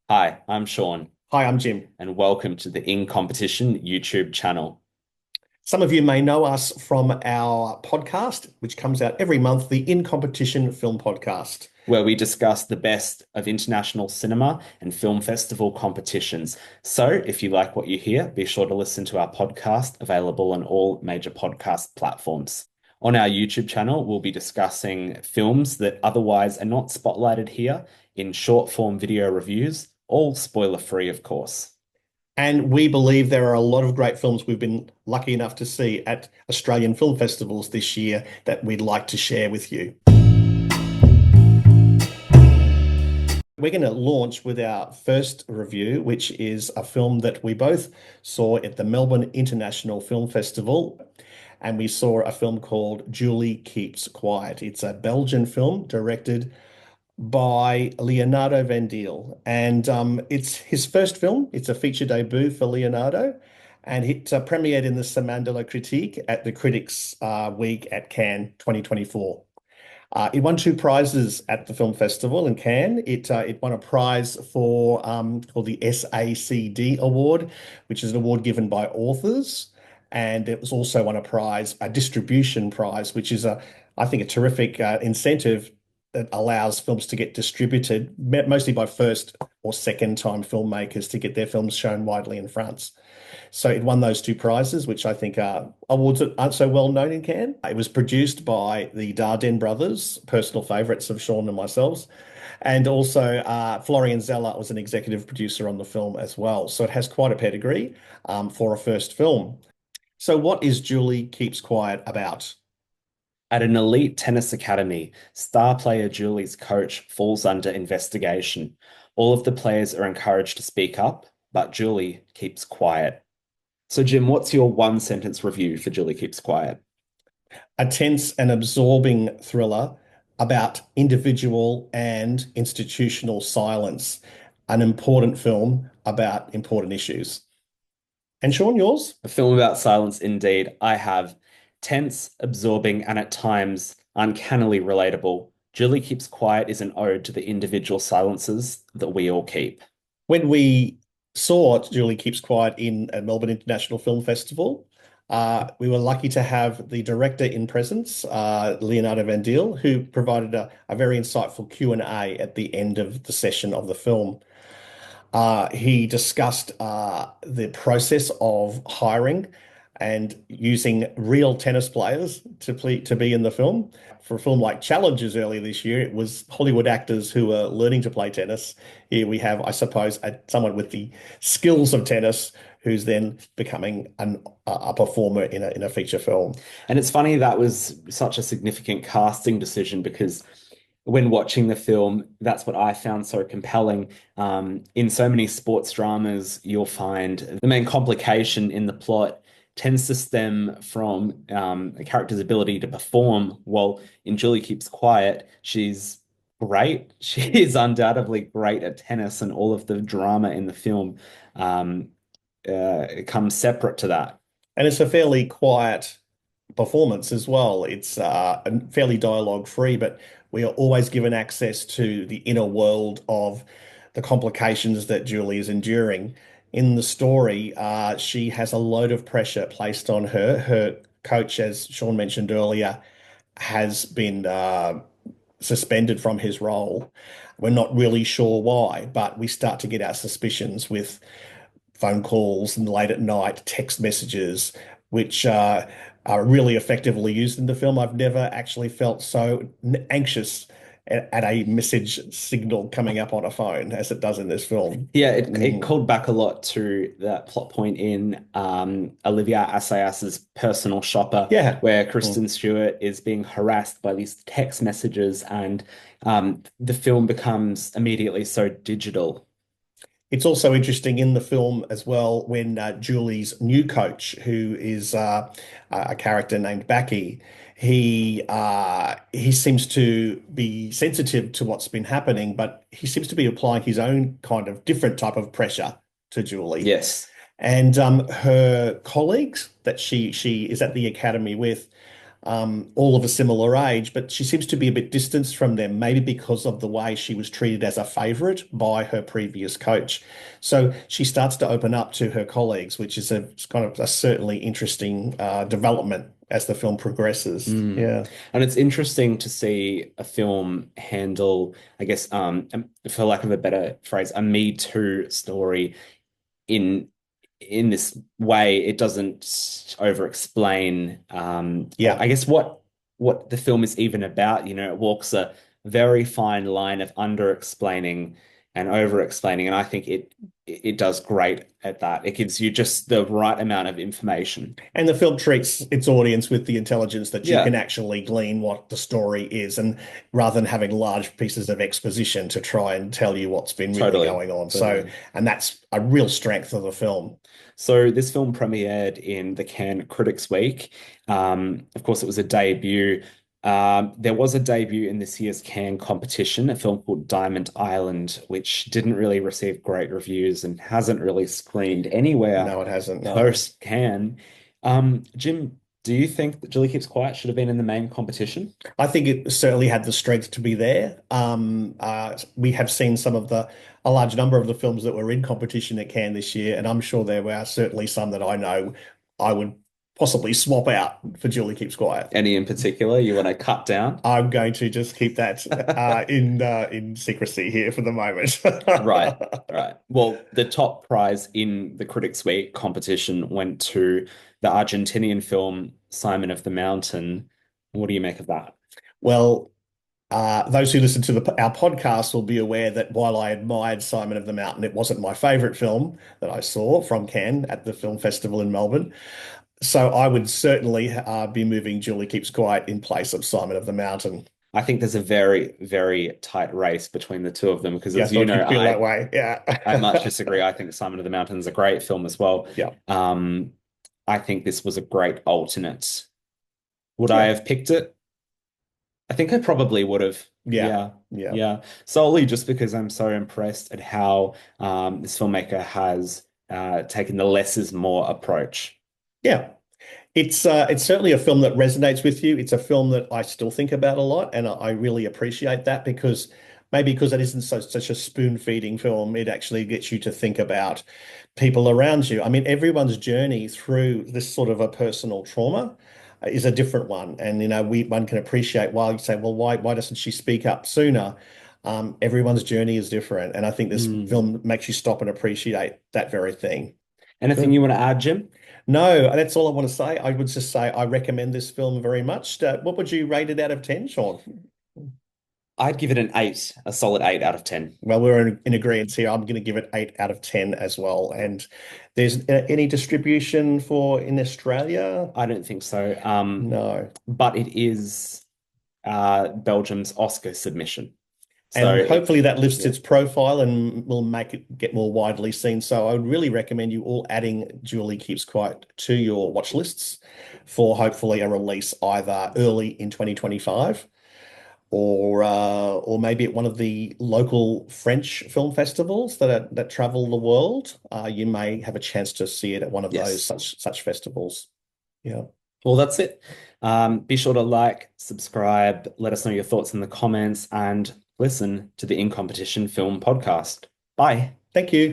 Hi, I'm Sean, Hi, I'm Jim. and welcome to the In Competition YouTube channel, Some of you may know us from our podcast, which comes out every month, the In Competition Film Podcast. where we discuss the best of international cinema and film festival competitions. So, if you like what you hear, be sure to listen to our podcast, available on all major podcast platforms. On our YouTube channel, we'll be discussing films that otherwise are not spotlighted here in short form video reviews, all spoiler free, of course. And we believe there are a lot of great films we've been lucky enough to see at Australian film festivals this year that we'd like to share with you. We're going to launch with our first review, which is a film that we both saw at the Melbourne International Film Festival. And we saw a film called Julie Keeps Quiet. It's a Belgian film directed by Leonardo Van Deal. And it's his first film. It's a feature debut for Leonardo. And it premiered in the Semaine de la Critique at the Critics' Week at Cannes 2024. It won two prizes at the film festival in Cannes. It won a prize for called the SACD Award, which is an award given by authors, and it was also won a prize, a distribution prize, which is I think, a terrific incentive that allows films to get distributed, mostly by first or second time filmmakers to get their films shown widely in France. So it won those two prizes, which I think are awards that aren't so well known in Cannes. It was produced by the Dardenne brothers, personal favourites of Sean and myself. And also Florian Zeller was an executive producer on the film as well. So it has quite a pedigree for a first film. So what is Julie Keeps Quiet about? At an elite tennis academy, star player Julie's coach falls under investigation. All of the players are encouraged to speak up, but Julie keeps quiet. So, Jim, what's your one sentence review for Julie Keeps Quiet? A tense and absorbing thriller about individual and institutional silence, an important film about important issues. And Sean, yours? A film about silence, indeed. I have tense, absorbing, and at times uncannily relatable. Julie Keeps Quiet is an ode to the individual silences that we all keep. When we saw Julie Keeps Quiet in a Melbourne International Film Festival, we were lucky to have the director in presence, Leonardo Van Deal, who provided a very insightful Q&A at the end of the session of the film. He discussed the process of hiring and using real tennis players to be in the film. For a film like Challenges earlier this year, it was Hollywood actors who were learning to play tennis. Here we have, I suppose, someone with the skills of tennis who's then becoming a performer in a feature film. And it's funny that was such a significant casting decision because when watching the film, that's what I found so compelling. In so many sports dramas, you'll find the main complication in the plot tends to stem from a character's ability to perform. Well, in Julie Keeps Quiet, she's great. She is undoubtedly great at tennis, and all of the drama in the film um, comes separate to that. And it's a fairly quiet performance as well. It's fairly dialogue free, but we are always given access to the inner world of the complications that Julie is enduring. In the story, she has a load of pressure placed on her. Her coach, as Sean mentioned earlier, has been suspended from his role. We're not really sure why, but we start to get our suspicions with phone calls and late at night text messages, which are really effectively used in the film. I've never actually felt so anxious at a message signal coming up on a phone as it does in this film. Yeah, it Mm. called back a lot to that plot point in Olivia Assayas's Personal Shopper, Yeah. where Mm. Kristen Stewart is being harassed by these text messages, and the film becomes immediately so digital. It's also interesting in the film as well when Julie's new coach, who is a character named Baki, he seems to be sensitive to what's been happening, but he seems to be applying his own kind of different type of pressure to Julie. Yes. And her colleagues that she is at the academy with, all of a similar age, but she seems to be a bit distanced from them, maybe because of the way she was treated as a favorite by her previous coach. So she starts to open up to her colleagues, which is a it's kind of a certainly interesting development as the film progresses. Mm. Yeah. And it's interesting to see a film handle, I guess, for lack of a better phrase, a Me Too story in in this way. It doesn't over explain Yeah. I guess what the film is even about. It walks a very fine line of under explaining and over explaining, and I think it does great at that. It gives you just the right amount of information. And the film treats its audience with the intelligence that you can Yeah, actually glean what the story is, and rather than having large pieces of exposition to try and tell you what's been really totally. going on. So, Totally. and that's a real strength of the film. So this film premiered in the Cannes Critics Week. Of course, it was a debut. There was a debut in this year's Cannes competition, a film called Diamond Island, which didn't really receive great reviews and hasn't really screened anywhere No, it hasn't. No. post Cannes. Jim, do you think that Julie Keeps Quiet should have been in the main competition? I think it certainly had the strength to be there. We have seen a large number of the films that were in competition at Cannes this year, and I'm sure there were certainly some that I know I would possibly swap out for Julie Keeps Quiet. Any in particular you want to cut down? I'm going to just keep that in secrecy here for the moment. Right, right. Well, the top prize in the Critics' Week competition went to the Argentinian film Simon of the Mountain. What do you make of that? Well, those who listen to our podcast will be aware that while I admired Simon of the Mountain, it wasn't my favorite film that I saw from Cannes at the film festival in Melbourne. So I would certainly be moving Julie Keeps Quiet in place of Simon of the Mountain. I think there's a very, very tight race between the two of them because, Yeah, I as you thought know, you'd feel that I way. Yeah. I much disagree. I think Simon of the Mountain is a great film as well. Yeah. Um, I think this was a great alternate. Would I Yeah. have picked it? I think I probably would have. Yeah. Yeah, Yeah. yeah. Solely just because I'm so impressed at how this filmmaker has taken the less is more approach. Yeah. It's certainly a film that resonates with you. It's a film that I still think about a lot, and I really appreciate that because maybe because it isn't such a spoon-feeding film, it actually gets you to think about people around you. I mean, everyone's journey through this sort of a personal trauma is a different one, and one can appreciate why you say, well, why doesn't she speak up sooner? Everyone's journey is different, and I think this Mm. film makes you stop and appreciate that very thing. Anything you want to add, Jim? No, that's all I want to say. I would just say I recommend this film very much. What would you rate it out of 10, Sean? I'd give it an 8, a solid 8 out of 10. Well, we're in agreement here. I'm going to give it 8 out of 10 as well. And there's any distribution for in Australia? I don't think so. No. But it is Belgium's Oscar submission. So And hopefully that lifts yeah. its profile and will make it get more widely seen. So I would really recommend you all adding Julie Keeps Quiet to your watch lists for hopefully a release either early in 2025 or maybe at one of the local French film festivals that travel the world. You may have a chance to see it at one of those Yes. such festivals. Yeah. Well, that's it. Be sure to like, subscribe, let us know your thoughts in the comments, and listen to the In Competition Film podcast. Bye. Thank you.